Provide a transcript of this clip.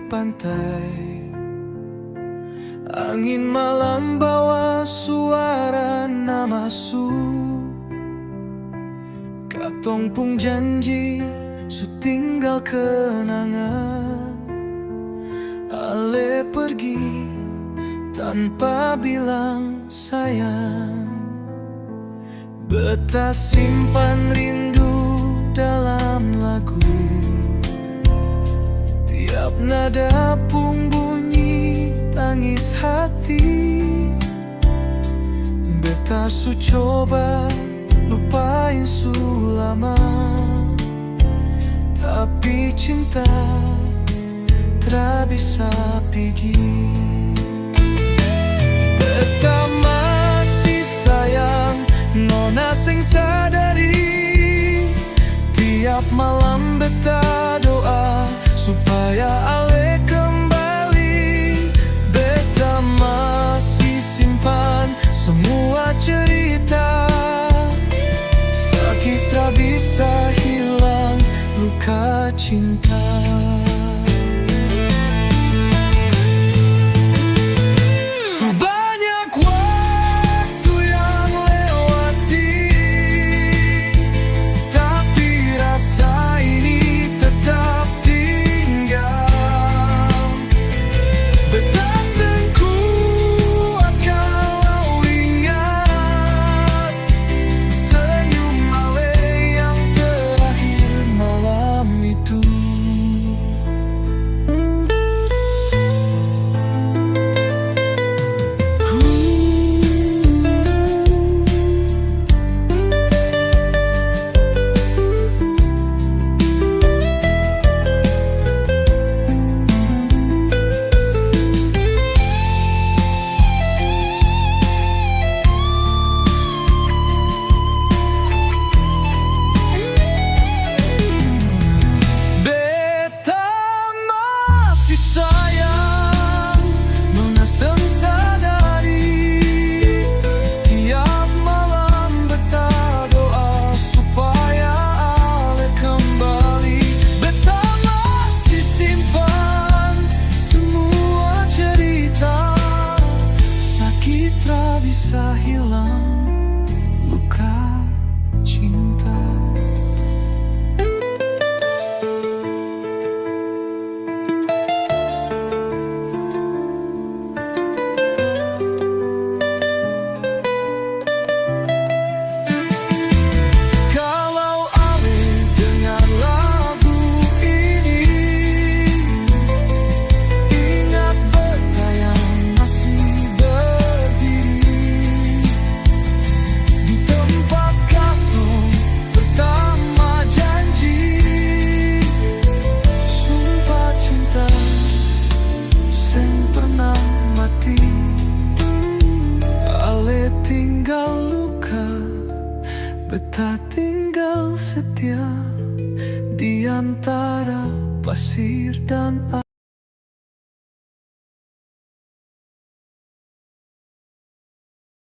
pantai. Angin malam bawa suara nama su. Katong pun janji su tinggal kenangan. Ale pergi tanpa bilang sayang. Beta simpan rindu dalam lagu. Tiap nada pun bunyi tangis hati. Beta su coba lupain su lama, tapi cinta tak bisa pergi. Beta masih sayang, nona sing sadari. Tiap malam beta doa supaya ale kembali. Beta masih simpan semua cerita. Sakit tak bisa hilang, luka cinta. Bisa hilang luka cinta. Kalau ale dengar lagu ini, ingat beta yang masih beta tinggal setia di antara pasir dan